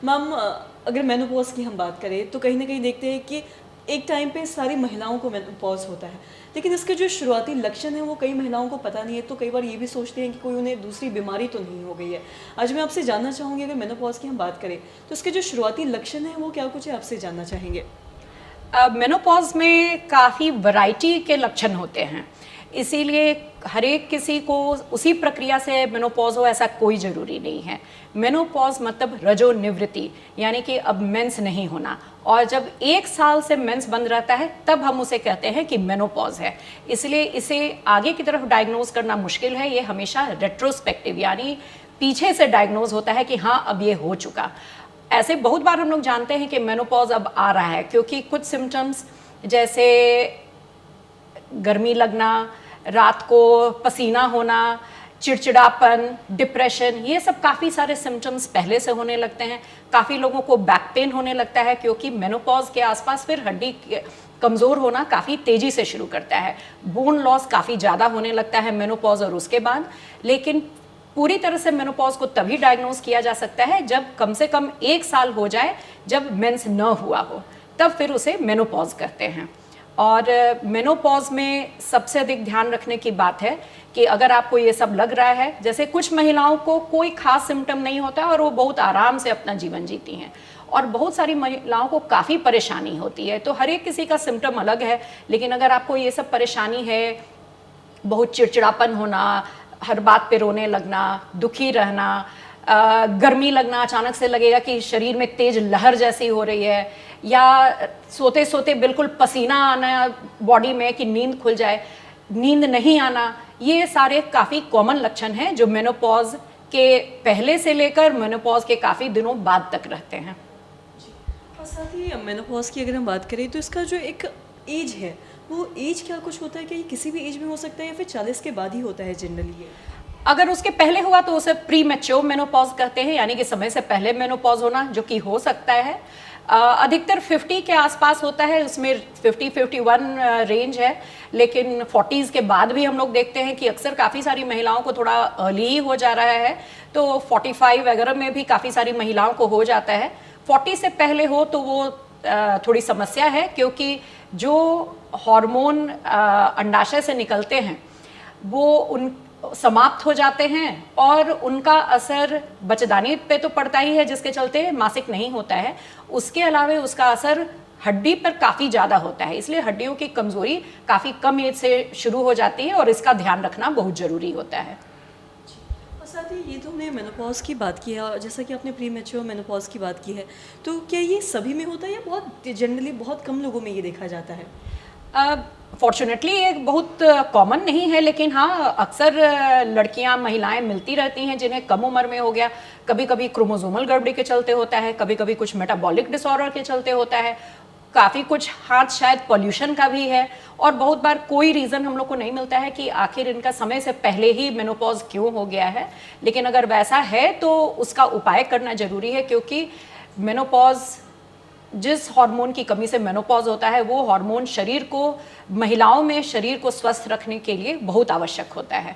Ma'am अगर menopause की हम बात करें तो कहीं ना कहीं देखते हैं कि एक टाइम पे सारी महिलाओं को मेनोपॉज होता है, लेकिन इसके जो शुरुआती लक्षण हैं वो कई महिलाओं को पता नहीं है, तो कई बार ये भी सोचते हैं कि कोई उन्हें दूसरी बीमारी तो नहीं हो गई है। आज मैं आपसे जानना चाहूँगी, अगर मेनोपॉज की हम बात करें तो इसके जो शुरुआती लक्षण हैं वो क्या कुछ है, आपसे जानना चाहेंगे। मेनोपॉज में काफ़ी वैरायटी के लक्षण होते हैं, इसीलिए हर एक किसी को उसी प्रक्रिया से मेनोपॉज हो ऐसा कोई ज़रूरी नहीं है। मेनोपॉज मतलब रजोनिवृत्ति, यानी कि अब मेंस नहीं होना, और जब 1 साल से मेंस बंद रहता है तब हम उसे कहते हैं कि मेनोपॉज है। इसलिए इसे आगे की तरफ डायग्नोज करना मुश्किल है। ये हमेशा रेट्रोस्पेक्टिव यानी पीछे से डायग्नोज होता है कि हाँ अब ये हो चुका। ऐसे बहुत बार हम लोग जानते हैं कि मेनोपॉज अब आ रहा है, क्योंकि कुछ सिम्टम्स जैसे गर्मी लगना, रात को पसीना होना, चिड़चिड़ापन, डिप्रेशन, ये सब काफ़ी सारे सिम्टम्स पहले से होने लगते हैं। काफ़ी लोगों को बैक पेन होने लगता है, क्योंकि मेनोपॉज के आसपास फिर हड्डी कमज़ोर होना काफ़ी तेज़ी से शुरू करता है। बोन लॉस काफ़ी ज़्यादा होने लगता है मेनोपॉज और उसके बाद। लेकिन पूरी तरह से मेनोपॉज को तभी डायग्नोज किया जा सकता है जब कम से कम 1 साल हो जाए, जब मेंस न हुआ हो, तब फिर उसे मेनोपॉज कहते हैं। और मेनोपॉज में सबसे अधिक ध्यान रखने की बात है कि अगर आपको ये सब लग रहा है, जैसे कुछ महिलाओं को कोई खास सिम्टम नहीं होता और वो बहुत आराम से अपना जीवन जीती हैं, और बहुत सारी महिलाओं को काफ़ी परेशानी होती है। तो हर एक किसी का सिम्टम अलग है, लेकिन अगर आपको ये सब परेशानी है, बहुत चिड़चिड़ापन होना, हर बात पे रोने लगना, दुखी रहना, गर्मी लगना, अचानक से लगेगा कि शरीर में तेज लहर जैसी हो रही है, या सोते सोते बिल्कुल पसीना आना बॉडी में कि नींद खुल जाए, नींद नहीं आना, ये सारे काफ़ी कॉमन लक्षण हैं जो मेनोपॉज के पहले से लेकर मेनोपॉज के काफ़ी दिनों बाद तक रहते हैं। और साथ ही मेनोपॉज की अगर हम बात करें तो इसका जो एक एज है, वो एज क्या कुछ होता है कि किसी भी एज में हो सकता है या फिर 40 के बाद ही होता है जनरली? अगर उसके पहले हुआ तो उसे प्री मैच्योर मेनोपॉज कहते हैं, यानी कि समय से पहले मेनोपॉज होना, जो कि हो सकता है। अधिकतर 50 के आसपास होता है, उसमें 50-51 रेंज है। लेकिन 40s के बाद भी हम लोग देखते हैं कि अक्सर काफ़ी सारी महिलाओं को थोड़ा अर्ली ही हो जा रहा है, तो 45 वगैरह में भी काफ़ी सारी महिलाओं को हो जाता है। 40 से पहले हो तो वो थोड़ी समस्या है, क्योंकि जो हार्मोन अंडाशय से निकलते हैं वो उन समाप्त हो जाते हैं, और उनका असर बच्चेदानी पे तो पड़ता ही है, जिसके चलते मासिक नहीं होता है। उसके अलावा उसका असर हड्डी पर काफ़ी ज़्यादा होता है, इसलिए हड्डियों की कमज़ोरी काफ़ी कम एज से शुरू हो जाती है, और इसका ध्यान रखना बहुत ज़रूरी होता है। और साथ ही ये तो हमने मेनोपॉज की बात की है, और जैसा कि आपने प्री मैच्योर मेनोपॉज की बात की है, तो क्या ये सभी में होता है या बहुत जनरली बहुत कम लोगों में ये देखा जाता है? फॉर्चुनेटली ये बहुत कॉमन नहीं है, लेकिन हाँ अक्सर लड़कियां, महिलाएं मिलती रहती हैं जिन्हें कम उम्र में हो गया। कभी कभी क्रोमोसोमल गड़बड़ी के चलते होता है, कभी कभी कुछ मेटाबॉलिक डिसऑर्डर के चलते होता है, काफ़ी कुछ हाथ शायद पॉल्यूशन का भी है, और बहुत बार कोई रीज़न हम लोग को नहीं मिलता है कि आखिर इनका समय से पहले ही मेनोपॉज क्यों हो गया है। लेकिन अगर वैसा है तो उसका उपाय करना ज़रूरी है, क्योंकि मेनोपॉज, जिस हार्मोन की कमी से मेनोपॉज होता है, वो हार्मोन शरीर को, महिलाओं में शरीर को स्वस्थ रखने के लिए बहुत आवश्यक होता है।